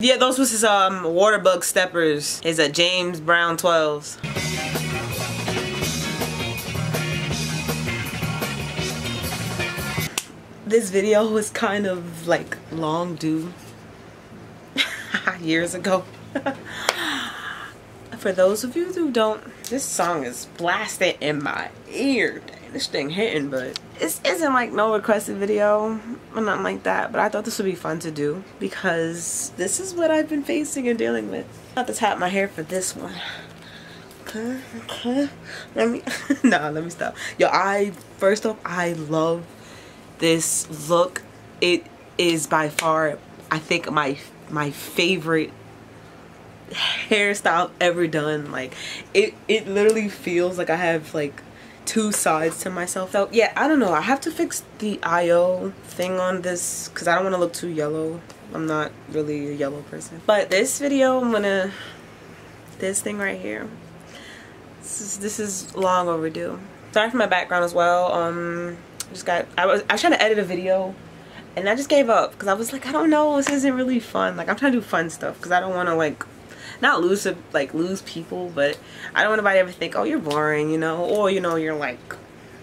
Yeah, those was his water bug steppers. His James Brown 12s. This video was kind of like long due years ago. For those of you who don't, this song is blasting in my ear. Dang, this thing hitting, but this isn't like no requested video or nothing like that. But I thought this would be fun to do because this is what I've been facing and dealing with. I have to tap my hair for this one. Okay. Let me stop. Yo, first off, I love this look. It is by far, I think, my favorite hairstyle ever done. Like it literally feels like I have like two sides to myself. So yeah, I don't know, I have to fix the IO thing on this because I don't want to look too yellow. I'm not really a yellow person. But this video, this thing right here, this is long overdue. Sorry for my background as well. I was trying to edit a video and I just gave up because I was like, I don't know, this isn't really fun. Like I'm trying to do fun stuff because I don't want to like not lose people, but I don't want anybody to ever think, oh, you're boring, you know, or you know, you're like,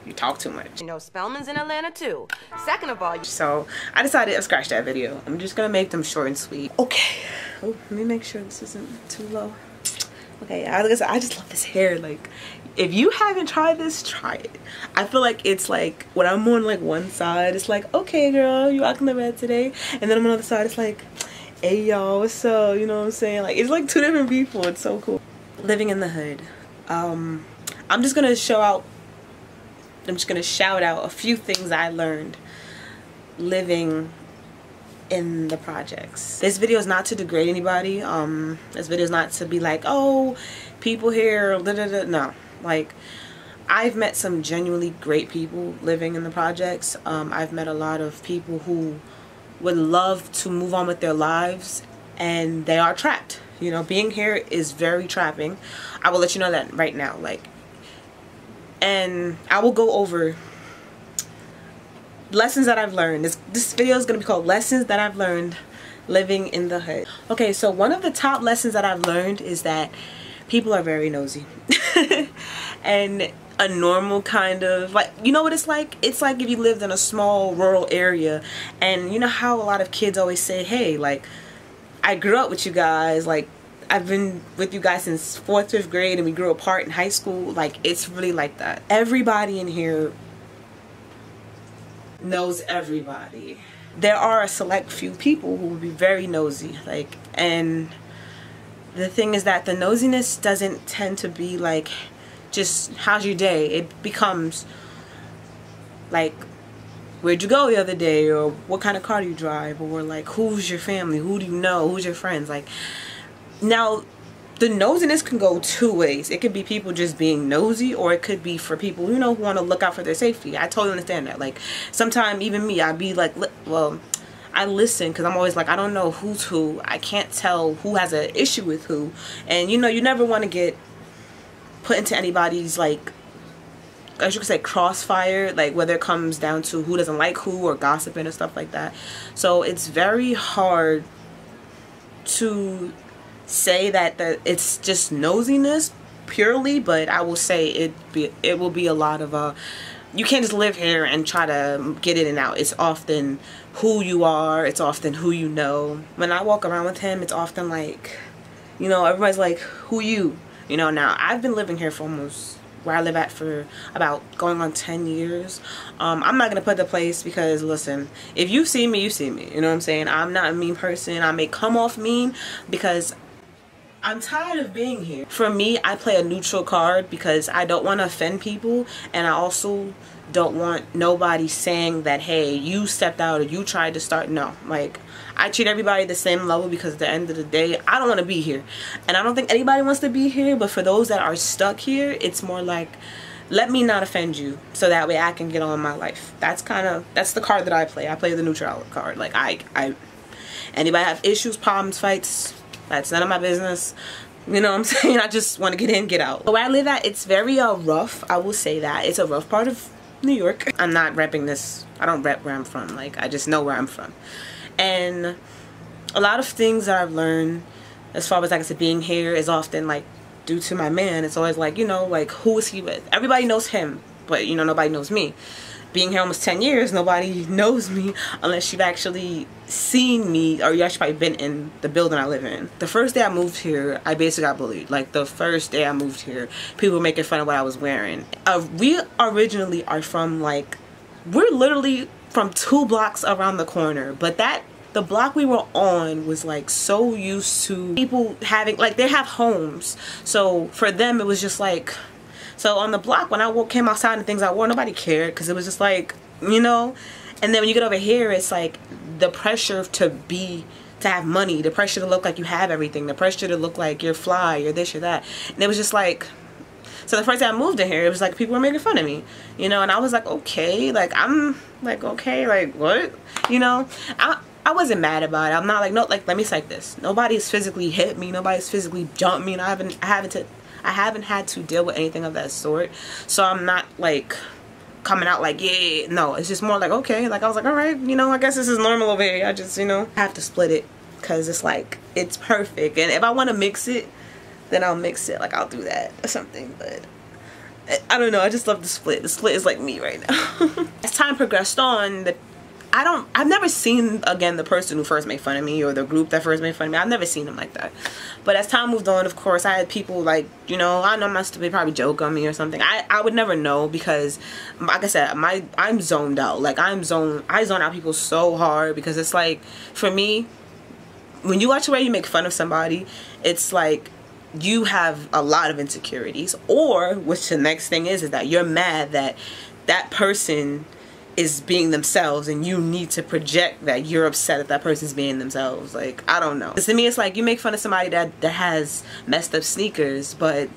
you talk too much. You know, Spellman's in Atlanta too. Second of all, so I decided to scratch that video. I'm just gonna make them short and sweet. Okay, oh, let me make sure this isn't too low. Okay, I just love this hair. Like, if you haven't tried this, try it. I feel like it's like when I'm on like one side, it's like, okay girl, you rocking the red today, and then on the other side, it's like, hey y'all, what's up? You know what I'm saying? Like, it's like two different people. It's so cool. Living in the hood. I'm just gonna shout out a few things I learned living in the projects. This video is not to degrade anybody. This video is not to be like, oh, people here, no. Like, I've met some genuinely great people living in the projects. I've met a lot of people who would love to move on with their lives and they are trapped. You know, being here is very trapping. I will let you know that right now. Like, and I will go over lessons that I've learned. This video is going to be called Lessons That I've Learned Living in the Hood. Okay, so one of the top lessons that I've learned is that people are very nosy. And a normal kind of, like, you know what it's like? It's like if you lived in a small rural area, and you know how a lot of kids always say, hey, like, I grew up with you guys, like, I've been with you guys since 4th, 5th grade, and we grew apart in high school. Like, it's really like that. Everybody in here knows everybody. There are a select few people who will be very nosy, like, and the thing is that the nosiness doesn't tend to be like just how's your day. It becomes like, where'd you go the other day, or what kind of car do you drive, or like, who's your family, who do you know, who's your friends. Like, now the nosiness can go two ways. It could be people just being nosy, or it could be for people, you know, who want to look out for their safety. I totally understand that. Like, sometimes even me, I'd be like, well, I listen because I'm always like, I don't know who's who. I can't tell who has an issue with who. And you know, you never want to get put into anybody's, like, as you could say, crossfire, like whether it comes down to who doesn't like who or gossiping and stuff like that. So it's very hard to say that it's just nosiness purely, but I will say it will be a lot of you can't just live here and try to get in and out. It's often who you are, it's often who you know. When I walk around with him, it's often like, you know, everybody's like, who you? You know, now I've been living here for almost, where I live at, for about going on 10 years. I'm not gonna put the place because, listen, if you see me, you see me. You know what I'm saying? I'm not a mean person. I may come off mean because I'm tired of being here. For me, I play a neutral card because I don't want to offend people, and I also don't want nobody saying that, hey, you stepped out or you tried to start. No, like, I treat everybody the same level because at the end of the day, I don't want to be here. And I don't think anybody wants to be here, but for those that are stuck here, it's more like, let me not offend you so that way I can get on with my life. That's the card that I play. I play the neutral card. Like, anybody have issues, problems, fights, that's none of my business. You know what I'm saying? I just want to get in, get out. Where I live at, it's very rough. I will say that. It's a rough part of New York. I'm not repping this. I don't rep where I'm from. Like, I just know where I'm from. And a lot of things that I've learned as far as, like I said, being here is often like due to my man. It's always like, you know, like, who is he with? Everybody knows him, but you know, nobody knows me. Being here almost 10 years, nobody knows me unless you've actually seen me, or you actually probably been in the building I live in. The first day I moved here, I basically got bullied. Like, the first day I moved here, people were making fun of what I was wearing. We originally are from, like, we're literally from 2 blocks around the corner, but the block we were on was like so used to people having, like, they have homes. So for them, it was just like, so on the block, when I came outside and things I wore, nobody cared, because it was just like, you know. And then when you get over here, it's like the pressure to have money, the pressure to look like you have everything, the pressure to look like you're fly, you're this, you're that. And it was just like, so the first day I moved in here, it was like people were making fun of me, you know. And I was like, okay, like, I'm like, okay, like, what, you know. I wasn't mad about it. I'm not like, no, like, let me say this. Nobody's physically hit me. Nobody's physically jumped me. And I haven't had to deal with anything of that sort. So I'm not like coming out like, yeah, no. It's just more like, okay, like, I was like, all right, you know, I guess this is normal over here. I just, you know, have to split it because it's like, it's perfect. And if I want to mix it, then I'll mix it. Like, I'll do that or something. But I don't know. I just love the split. The split is like me right now. As time progressed on, I've never seen, again, the person who first made fun of me, or the group that first made fun of me. I've never seen them like that. But as time moved on, of course, I had people like, you know, I know they probably joke on me or something. I would never know, because, like I said, I'm zoned out. Like, I zone out people so hard, because it's like, for me, when you watch the way you make fun of somebody, it's like you have a lot of insecurities. Or, which the next thing is that you're mad that that person is being themselves, and you need to project that you're upset that that person's being themselves. Like, I don't know. To me, it's like you make fun of somebody that has messed up sneakers, but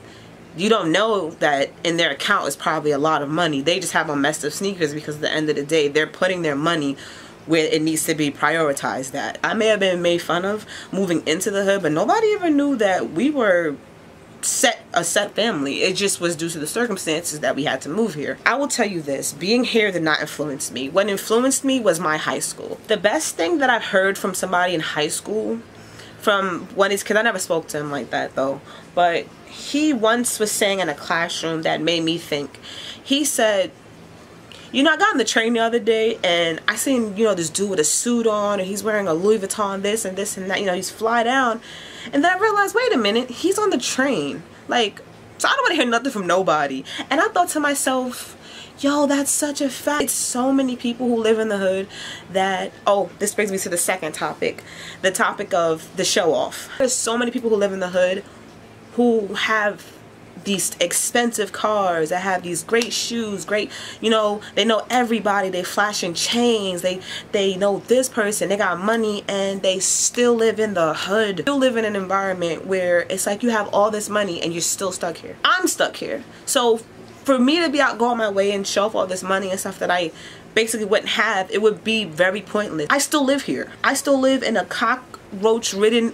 you don't know that in their account is probably a lot of money. They just have on messed up sneakers because at the end of the day, they're putting their money where it needs to be prioritized at. I may have been made fun of moving into the hood, but nobody ever knew that we were a set family. It just was due to the circumstances that we had to move here. I will tell you this, being here did not influence me. What influenced me was my high school. The best thing that I've heard from somebody in high school, from one of these kids, I never spoke to him like that though, but he once was saying in a classroom that made me think. He said, you know, I got on the train the other day and I seen, you know, this dude with a suit on, and he's wearing a Louis Vuitton this and that, you know, he's fly down. And then I realized, wait a minute, he's on the train. Like, so I don't want to hear nothing from nobody. And I thought to myself, yo, that's such a fact. It's so many people who live in the hood that, oh, this brings me to the second topic. The topic of the show off. There's so many people who live in the hood who have these expensive cars, that have these great shoes, great, you know, they know everybody, they flashing chains, they know this person, they got money, and they still live in the hood. Still live in an environment where it's like you have all this money and you're still stuck here. I'm stuck here. So for me to be out going my way and show off all this money and stuff that I basically wouldn't have, it would be very pointless. I still live here. I still live in a cockroach ridden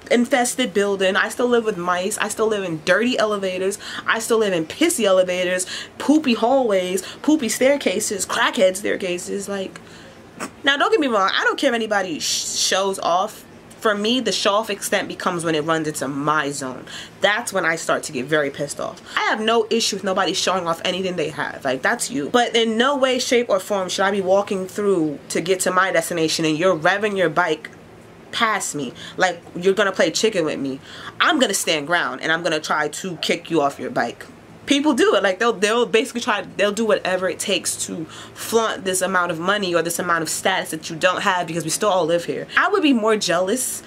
infested building. I still live with mice. I still live in dirty elevators. I still live in pissy elevators, poopy hallways, poopy staircases, crackhead staircases. Like, now don't get me wrong, I don't care if anybody shows off. For me, the show off extent becomes when it runs into my zone. That's when I start to get very pissed off. I have no issue with nobody showing off anything they have. Like, that's you. But in no way, shape, or form should I be walking through to get to my destination and you're revving your bike past me like you're gonna play chicken with me. I'm gonna stand ground and I'm gonna try to kick you off your bike. People do it. Like, they'll basically they'll do whatever it takes to flaunt this amount of money or this amount of status that you don't have, because we still all live here. I would be more jealous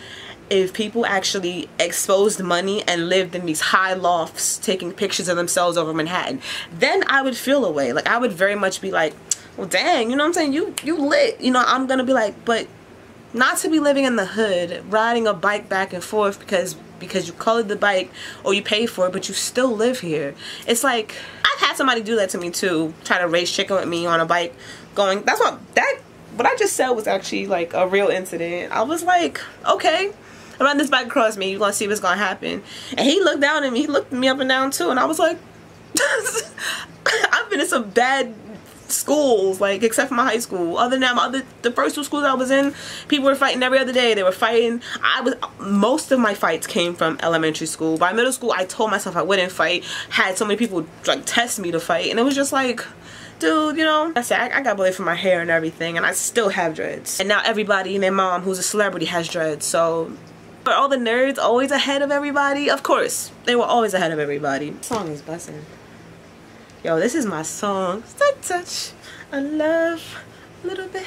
if people actually exposed money and lived in these high lofts taking pictures of themselves over Manhattan. Then I would feel a way. Like, I would very much be like, well, dang, you know what I'm saying, you lit. You know, I'm gonna be like, but not to be living in the hood, riding a bike back and forth because you colored the bike or you paid for it, but you still live here. It's like, I've had somebody do that to me too, try to race chicken with me on a bike going, what I just said was actually like a real incident. I was like, okay, run this bike across me, you're gonna see what's gonna happen. And he looked down at me, he looked me up and down too, and I was like, I've been in some bad schools, like except for my high school. Other than that, the first two schools I was in, people were fighting every other day. They were fighting. Most of my fights came from elementary school. By middle school, I told myself I wouldn't fight. Had so many people like test me to fight, and it was just like, dude, you know, I said I got bullied for my hair and everything, and I still have dreads. And now everybody and their mom who's a celebrity has dreads. So are all the nerds always ahead of everybody? Of course, they were always ahead of everybody. This song is busting. Yo, this is my song. Touch, I love a little bit.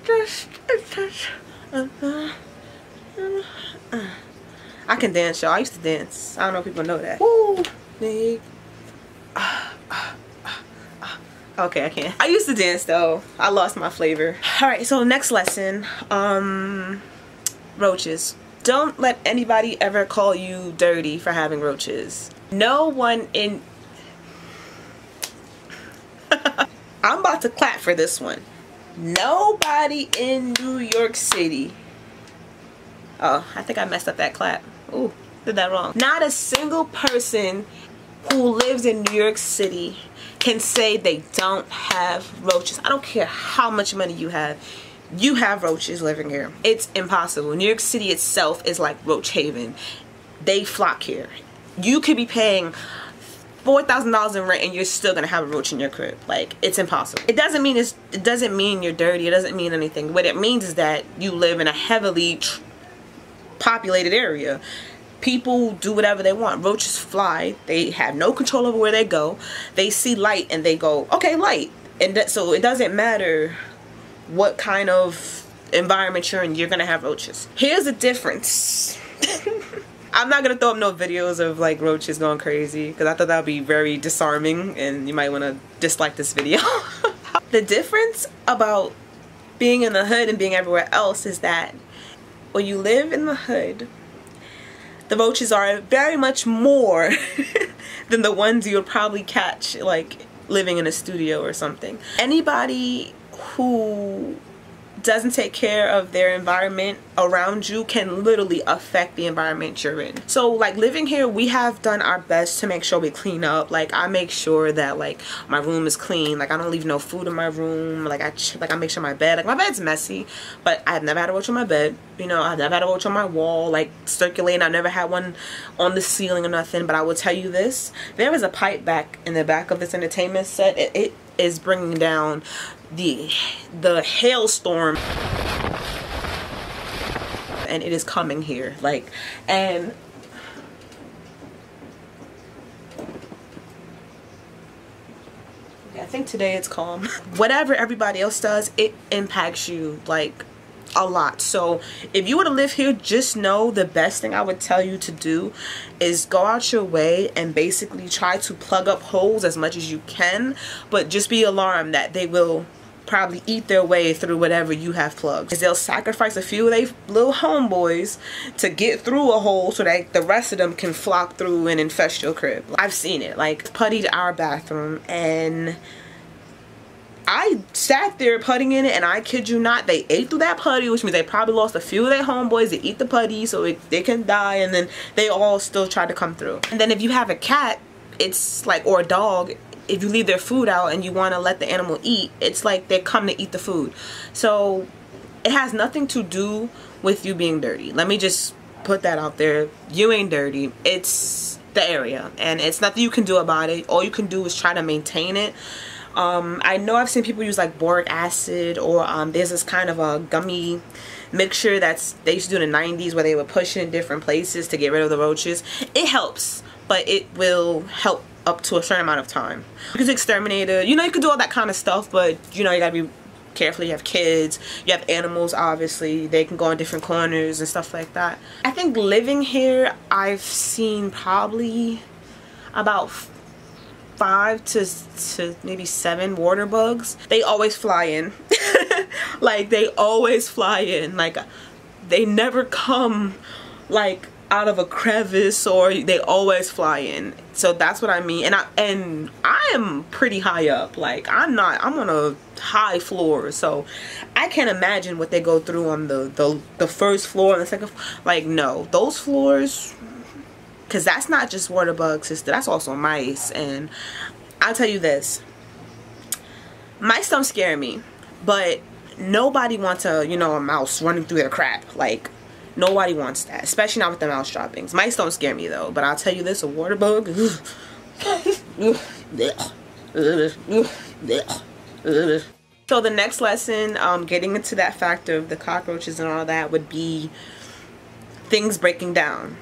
Just a touch. I can dance, y'all. I used to dance. I don't know if people know that. Woo! Okay, I can't. I used to dance though. I lost my flavor. Alright, so next lesson. Roaches. Don't let anybody ever call you dirty for having roaches. No one in... I'm about to clap for this one. Nobody in New York City. Oh, I think I messed up that clap. Ooh, did that wrong. Not a single person who lives in New York City can say they don't have roaches. I don't care how much money you have. You have roaches living here. It's impossible. New York City itself is like roach haven. They flock here. You could be paying $4,000 in rent and you're still gonna have a roach in your crib. Like, it's impossible. It doesn't mean you're dirty. It doesn't mean anything. What it means is that you live in a heavily populated area. People do whatever they want. Roaches fly. They have no control over where they go. They see light and they go, okay, light. And so it doesn't matter what kind of environment you're in, you're gonna have roaches. Here's the difference. I'm not gonna throw up no videos of like roaches going crazy because I thought that would be very disarming and you might want to dislike this video. The difference about being in the hood and being everywhere else is that when you live in the hood, the roaches are very much more than the ones you would probably catch like living in a studio or something. Anybody who doesn't take care of their environment around you can literally affect the environment you're in. So like living here, we have done our best to make sure we clean up. Like I make sure that like my room is clean. Like I don't leave no food in my room. Like I make sure my bed, like my bed's messy, but I've never had a roach on my bed. You know, I've never had a roach on my wall like circulating. I've never had one on the ceiling or nothing. But I will tell you this, there is a pipe back in the back of this entertainment set. It is bringing down the hailstorm, and it is coming here. Like, and I think today it's calm. Whatever everybody else does, it impacts you like a lot. So if you were to live here, just know the best thing I would tell you to do is go out your way and basically try to plug up holes as much as you can, but just be alarmed that they will probably eat their way through whatever you have plugged. They'll sacrifice a few of their little homeboys to get through a hole so that the rest of them can flock through and infest your crib. I've seen it. Like, puttied our bathroom, and I sat there putting in it, and I kid you not, they ate through that putty, which means they probably lost a few of their homeboys to eat the putty so they can die, and then they all still tried to come through. And then if you have a cat, it's like, or a dog, if you leave their food out and you want to let the animal eat, it's like they come to eat the food. So it has nothing to do with you being dirty. Let me just put that out there. You ain't dirty. It's the area, and it's nothing you can do about it. All you can do is try to maintain it. I know I've seen people use like boric acid, or there's this kind of a gummy mixture that's they used to do in the 90s where they would push it in different places to get rid of the roaches. It helps, but it will help up to a certain amount of time. You can exterminate it, you know, you can do all that kind of stuff, but you know, you gotta be careful. You have kids, you have animals, obviously they can go in different corners and stuff like that. I think living here, I've seen probably about 5 to maybe 7 water bugs. They always fly in. Like, they always fly in. Like, they never come like out of a crevice, or they always fly in. So that's what I mean. And I am pretty high up. Like, I'm on a high floor, so I can't imagine what they go through on the first floor and the second. Like, no, those floors, because that's not just water bugs, sister, that's also mice. And I'll tell you this, Mice don't scare me, but nobody wants a, you know, a mouse running through their crap. Like, nobody wants that, especially not with the mouse droppings. Mice don't scare me though, but I'll tell you this, a water bug. So the next lesson, getting into that factor of the cockroaches and all that, would be things breaking down.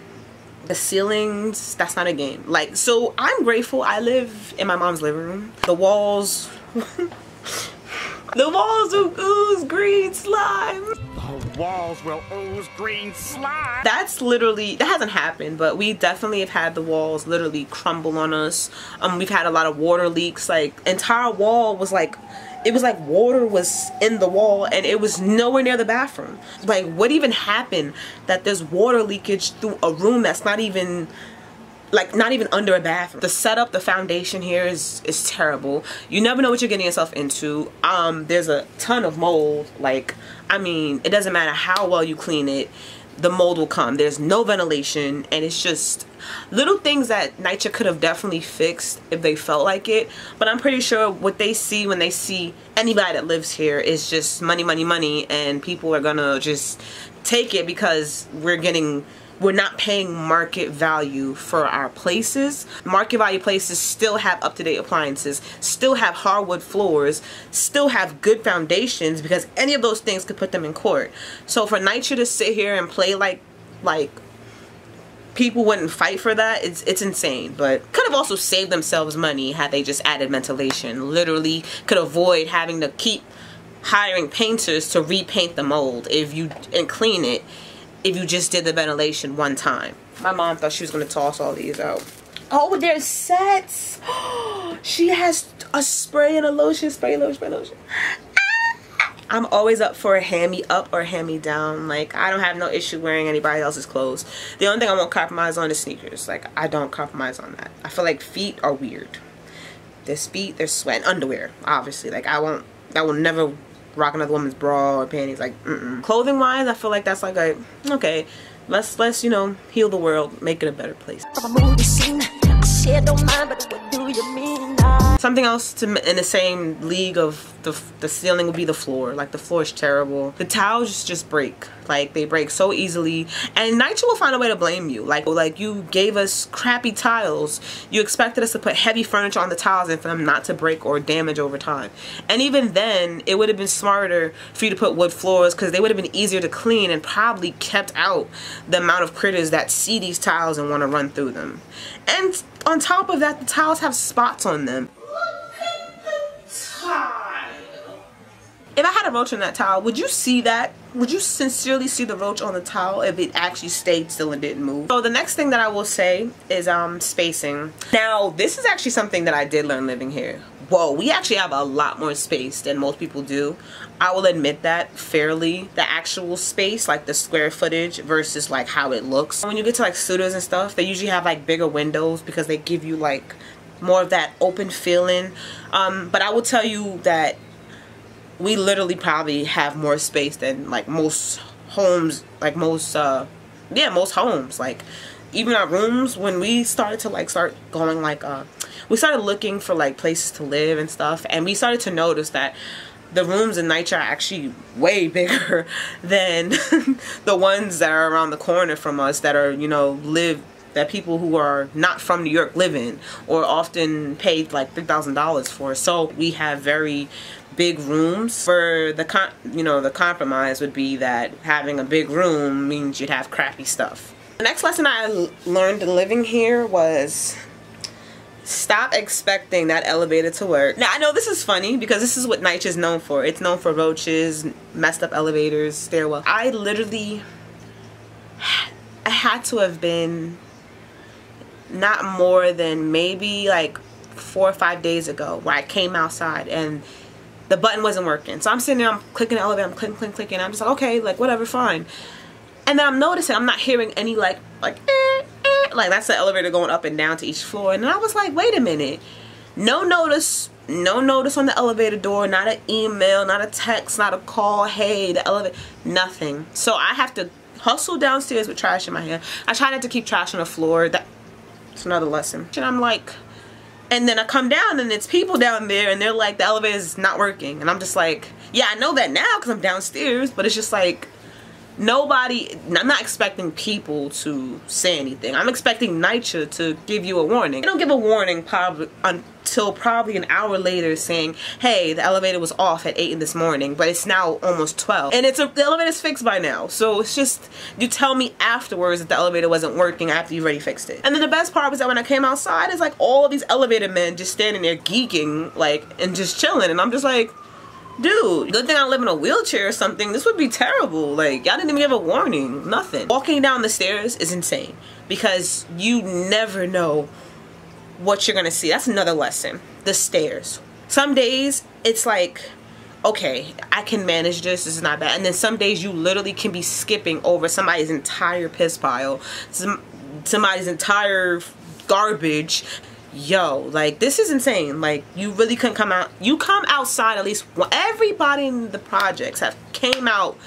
The ceilings, that's not a game. Like, so I'm grateful I live in my mom's living room. The walls, the walls will ooze green slime. The walls will ooze green slime. That's literally, that hasn't happened, but we definitely have had the walls literally crumble on us. We've had a lot of water leaks. Like, entire wall was like, it was like water was in the wall and it was nowhere near the bathroom. Like, what even happened that there's water leakage through a room that's not even, like, not even under a bathroom? The setup, the foundation here is terrible. You never know what you're getting yourself into. There's a ton of mold. Like, I mean, it doesn't matter how well you clean it, the mold will come. There's no ventilation, and it's just little things that NYCHA could have definitely fixed if they felt like it. But I'm pretty sure what they see when they see anybody that lives here is just money, money, money, and people are gonna just take it because we're not paying market value for our places. Market value places still have up-to-date appliances, still have hardwood floors, still have good foundations, because any of those things could put them in court. So for NYCHA to sit here and play like people wouldn't fight for that, it's insane. But could have also saved themselves money had they just added ventilation. Literally could avoid having to keep hiring painters to repaint the mold and clean it if you just did the ventilation one time. My mom thought she was going to toss all these out. Oh, there's sets. She has a spray and a lotion. Spray, lotion, spray, lotion. I'm always up for a hand-me-up or a hand-me-down. Like, I don't have no issue wearing anybody else's clothes. The only thing I won't compromise on is sneakers. Like, I don't compromise on that. I feel like feet are weird. There's feet, there's sweat, and underwear, obviously. Like, I will never rock another woman's bra or panties. Like, Clothing wise, I feel like that's like a, okay, let's you know, heal the world, make it a better place. Something else in the same league of the ceiling would be the floor. Like, the floor is terrible. The tiles just break. Like, they break so easily, and NYCHA will find a way to blame you. Like you gave us crappy tiles. You expected us to put heavy furniture on the tiles and for them not to break or damage over time. And even then, it would have been smarter for you to put wood floors, because they would have been easier to clean and probably kept out the amount of critters that see these tiles and want to run through them. And on top of that, the tiles have spots on them. If I had a roach on that towel, would you see that? Would you sincerely see the roach on the towel if it actually stayed still and didn't move? So the next thing that I will say is spacing. Now, this is actually something that I did learn living here. Whoa, we actually have a lot more space than most people do. I will admit that fairly. The actual space, like the square footage versus like how it looks. When you get to like studios and stuff, they usually have like bigger windows because they give you like more of that open feeling. But I will tell you that we literally probably have more space than like most homes, like most homes. Like, even our rooms, when we started to like we started looking for like places to live and stuff, and we started to notice that the rooms in NYCHA are actually way bigger than the ones that are around the corner from us that are, you know, that people who are not from New York live in, or often paid like $3,000 for. So we have very big rooms. For the compromise would be that having a big room means you'd have crappy stuff. The next lesson I learned living here was stop expecting that elevator to work. Now, I know this is funny because this is what NYCHA is known for. It's known for roaches, messed up elevators, stairwell. I had to have been not more than maybe like 4 or 5 days ago where I came outside and the button wasn't working. So I'm sitting there, I'm clicking the elevator, I'm clicking. I'm just like, okay, like whatever, fine. And then I'm noticing I'm not hearing any like that's the elevator going up and down to each floor. And then I was like, wait a minute. No notice on the elevator door, not an email, not a text, not a call, hey, the elevator, nothing. So I have to hustle downstairs with trash in my hand. I try not to keep trash on the floor. That's another lesson. And I'm like, And then I come down and it's people down there and they're like, the elevator is not working. And I'm just like, yeah, I know that now because I'm downstairs, but it's just like, nobody, I'm not expecting people to say anything. I'm expecting NYCHA to give you a warning. They don't give a warning probably until probably an hour later saying, hey, the elevator was off at 8 this morning, but it's now almost 12. And the elevator's fixed by now. So it's just, you tell me afterwards that the elevator wasn't working after you already fixed it. And then the best part was that when I came outside, it's like all of these elevator men just standing there geeking, like, and just chilling. And I'm just like, dude, good thing I live in a wheelchair or something. This would be terrible. Like, y'all didn't even give a warning. Nothing. Walking down the stairs is insane because you never know what you're gonna see. That's another lesson. The stairs. Some days it's like, okay, I can manage this. This is not bad. And then some days you literally can be skipping over somebody's entire piss pile, somebody's entire garbage. Yo, like, this is insane. Like, you really couldn't come out. You come outside at least, everybody in the projects have came out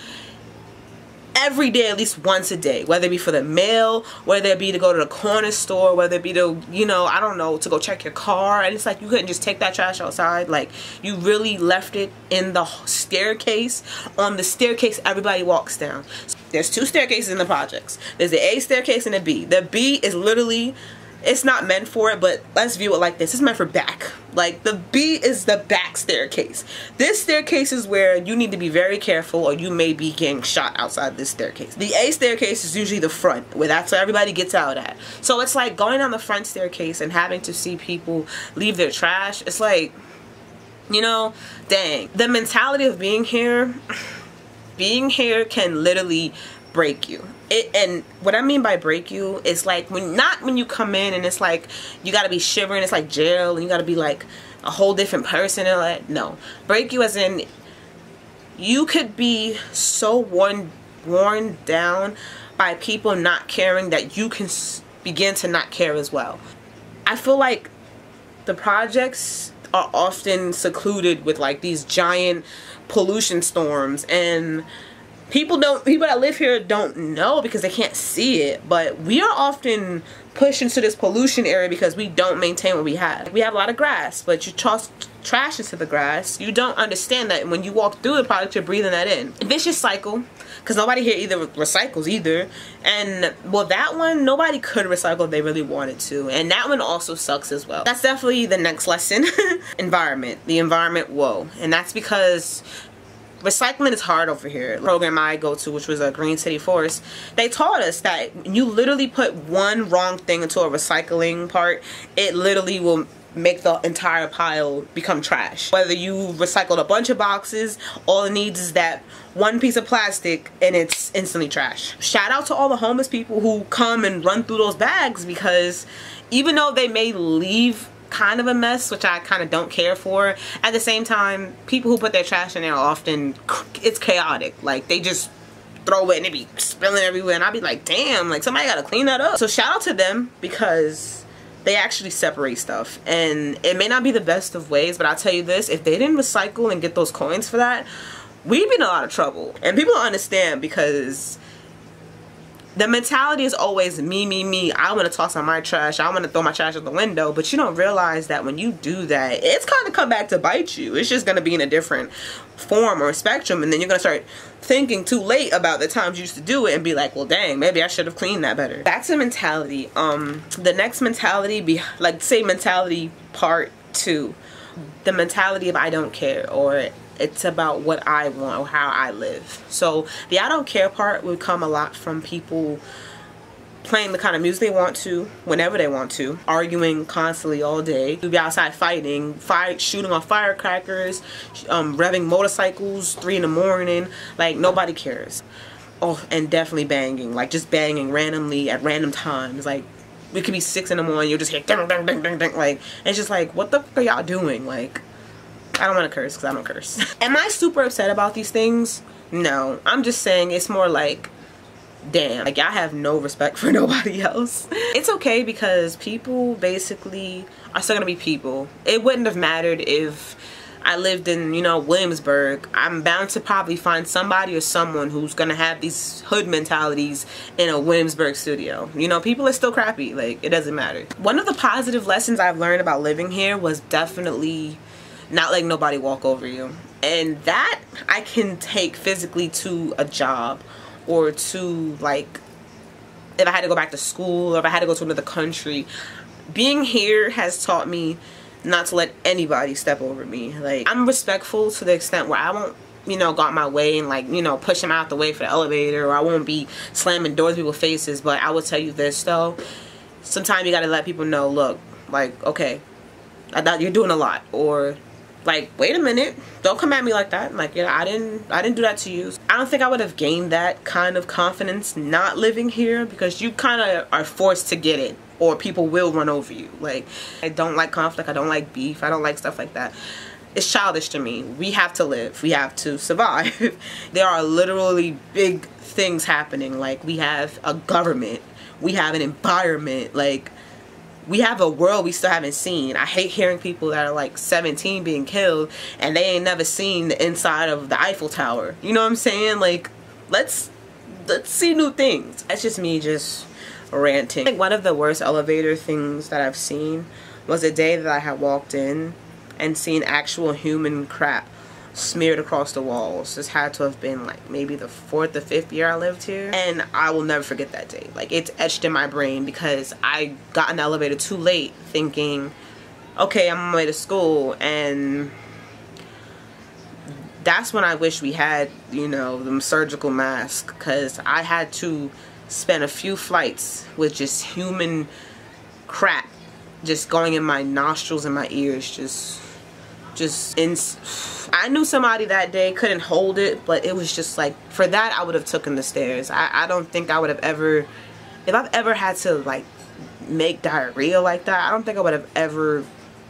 every day, at least once a day, whether it be for the mail, whether it be to go to the corner store, whether it be to, you know, I don't know, to go check your car. And it's like, you couldn't just take that trash outside. Like, you really left it in the staircase. On the staircase everybody walks down. There's 2 staircases in the projects. There's the A staircase and the B. The B is literally, it's not meant for it, but let's view it like this. It's meant for back. Like, the B is the back staircase. This staircase is where you need to be very careful or you may be getting shot outside this staircase. The A staircase is usually the front, where that's where everybody gets out at. So it's like going down the front staircase and having to see people leave their trash. It's like, you know, dang. The mentality of being here can literally break you. And what I mean by break you is like, not when you come in and it's like you gotta be shivering, it's like jail and you gotta be like a whole different person and like, no. Break you as in you could be so worn down by people not caring that you can begin to not care as well. I feel like the projects are often secluded with like these giant pollution storms, and people that live here don't know because they can't see it, but we are often pushed into this pollution area because we don't maintain what we have. We have a lot of grass, but you toss trash into the grass. You don't understand that when you walk through the product, you're breathing that in. A vicious cycle, because nobody here either recycles either. And well, that one, nobody could recycle if they really wanted to. And that one also sucks as well. That's definitely the next lesson. Environment. The environment, whoa. And that's because recycling is hard over here. The program I go to, which was a Green City Forest, they taught us that you literally put one wrong thing into a recycling part, it literally will make the entire pile become trash. Whether you recycled a bunch of boxes, all it needs is that one piece of plastic and it's instantly trash. Shout out to all the homeless people who come and run through those bags, because even though they may leave kind of a mess, which I kind of don't care for, at the same time, people who put their trash in there often, it's chaotic. Like, they just throw it and it be spilling everywhere, and I'll be like, damn, like, somebody gotta clean that up. So shout out to them, because they actually separate stuff, and it may not be the best of ways, but I'll tell you this, if they didn't recycle and get those coins for that, we'd be in a lot of trouble. And people don't understand, because the mentality is always me, me, me. I want to toss out my trash. I want to throw my trash out the window. But you don't realize that when you do that, it's going to come back to bite you. It's just going to be in a different form or spectrum. And then you're going to start thinking too late about the times you used to do it and be like, well, dang, maybe I should have cleaned that better. Back to mentality. The next mentality, like, say mentality part 2. The mentality of I don't care, or it's about what I want or how I live. So the I don't care part would come a lot from people playing the kind of music they want to, whenever they want to, arguing constantly all day. You'll be outside fighting, shooting off firecrackers, revving motorcycles 3 in the morning. Like, nobody cares. Oh, and definitely banging, like just banging randomly at random times. Like, it could be 6 in the morning, you'll just hear ding, ding, ding, ding, ding. Like, and it's just like, what the fuck are y'all doing? Like, I don't want to curse because I don't curse. Am I super upset about these things? No. I'm just saying it's more like, damn, like, I have no respect for nobody else. It's okay, because people basically are still gonna be people. It wouldn't have mattered if I lived in, you know, Williamsburg, I'm bound to probably find somebody or someone who's gonna have these hood mentalities in a Williamsburg studio. You know, people are still crappy, like, it doesn't matter. One of the positive lessons I've learned about living here was definitely not letting nobody walk over you. And that I can take physically to a job, or to, like, if I had to go back to school, or if I had to go to another country. Being here has taught me not to let anybody step over me. Like, I'm respectful to the extent where I won't, you know, go out my way and, like, you know, push them out the way for the elevator, or I won't be slamming doors in people's faces. But I will tell you this though, sometimes you gotta let people know, look, like, okay, I thought you're doing a lot, or like, wait a minute, don't come at me like that. Like, yeah, I didn't do that to you. I don't think I would have gained that kind of confidence not living here, because you kind of are forced to get it, or people will run over you. Like, I don't like conflict, I don't like beef, I don't like stuff like that. It's childish to me. We have to live, we have to survive. There are literally big things happening. Like, we have a government, we have an environment, like, we have a world we still haven't seen. I hate hearing people that are like 17 being killed and they ain't never seen the inside of the Eiffel Tower. You know what I'm saying? Like, let's see new things. That's just me just ranting. I think one of the worst elevator things that I've seen was the day that I had walked in and seen actual human crap smeared across the walls. This had to have been like maybe the 4th or 5th year I lived here, and I will never forget that day. Like, it's etched in my brain because I got in the elevator too late thinking, okay, I'm on my way to school, and that's when I wish we had, you know, the surgical mask, because I had to spend a few flights with just human crap just going in my nostrils and my ears. I knew somebody that day, couldn't hold it, but it was just like, for that I would have taken the stairs. I don't think I would have ever, if I've ever had to like make diarrhea like that, I don't think I would have ever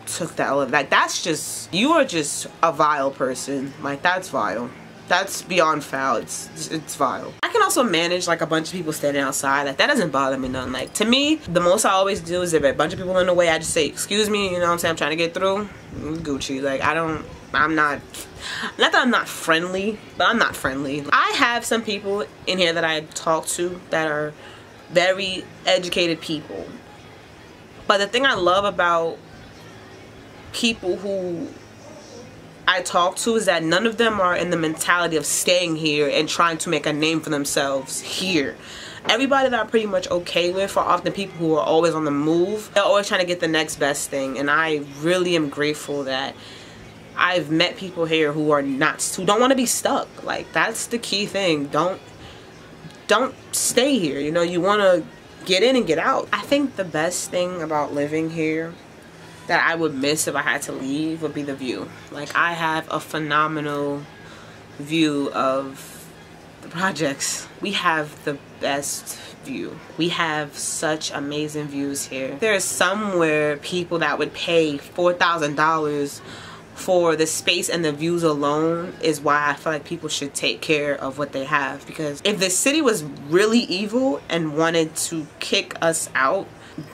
took the elevator. Like, that's just, you are just a vile person. Like, that's vile. That's beyond foul. It's vile. I can also manage like a bunch of people standing outside. Like, that doesn't bother me none. Like, to me, the most I always do is if a bunch of people in the way, I just say, excuse me, you know what I'm saying, I'm trying to get through. Gucci. Like, I'm not that I'm not friendly, but I'm not friendly. I have some people in here that I talk to that are very educated people. But the thing I love about people who I talk to is that none of them are in the mentality of staying here and trying to make a name for themselves here. Everybody that I'm pretty much okay with are often people who are always on the move. They're always trying to get the next best thing, and I really am grateful that I've met people here who don't want to be stuck. Like, that's the key thing. Don't stay here. You know, you want to get in and get out. I think the best thing about living here that I would miss if I had to leave would be the view. Like, I have a phenomenal view of the projects. We have the best view. We have such amazing views here. There's somewhere people that would pay $4,000 for the space and the views alone is why I feel like people should take care of what they have. Because if the city was really evil and wanted to kick us out,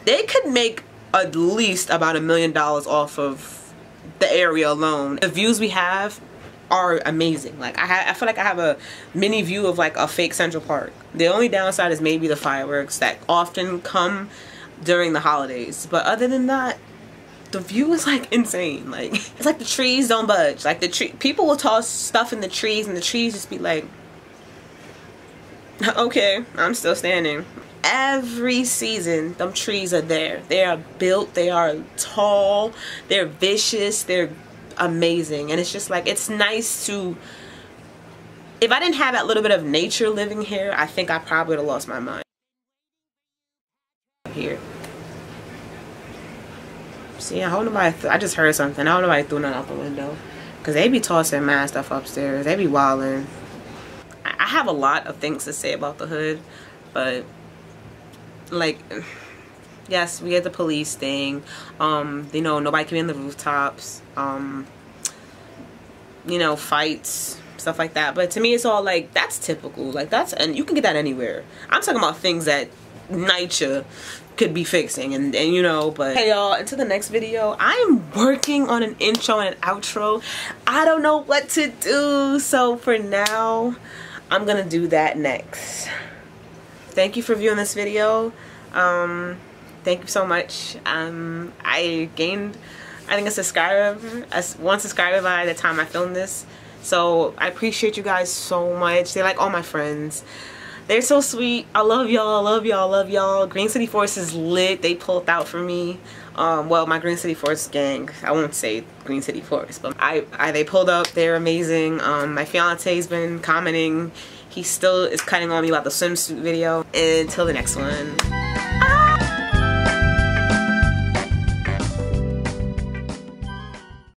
they could make at least about $1 million off of the area alone. The views we have are amazing. Like, I feel like I have a mini view of like a fake Central Park. The only downside is maybe the fireworks that often come during the holidays, but other than that, the view is like insane. Like, it's like the trees don't budge. Like, people will toss stuff in the trees and the trees just be like, okay, I'm still standing. Every season, them trees are there. They are built, they are tall, they're vicious, they're amazing. And it's just like, it's nice to, if I didn't have that little bit of nature living here, I think I probably would have lost my mind. Here. See, I hope nobody, I just heard something. I hope nobody threw nothing out the window. Because they be tossing mad stuff upstairs. They be wilding. I have a lot of things to say about the hood. But, like, yes, we get the police thing. You know, nobody can be on the rooftops. You know, fights, stuff like that. But to me, it's all like, that's typical. Like, and you can get that anywhere. I'm talking about things that NYCHA could be fixing, and you know. But hey y'all, until the next video, I am working on an intro and an outro. I don't know what to do, so for now I'm gonna do that next. Thank you for viewing this video. Thank you so much. I gained, I think, one subscriber by the time I filmed this, so I appreciate you guys so much. They're like all my friends. They're so sweet. I love y'all, love y'all, love y'all. Green City Force is lit. They pulled out for me. Well, my Green City Force gang. I won't say Green City Force, but they pulled up. They're amazing. My fiance's been commenting. He still is cutting on me about the swimsuit video. Until the next one.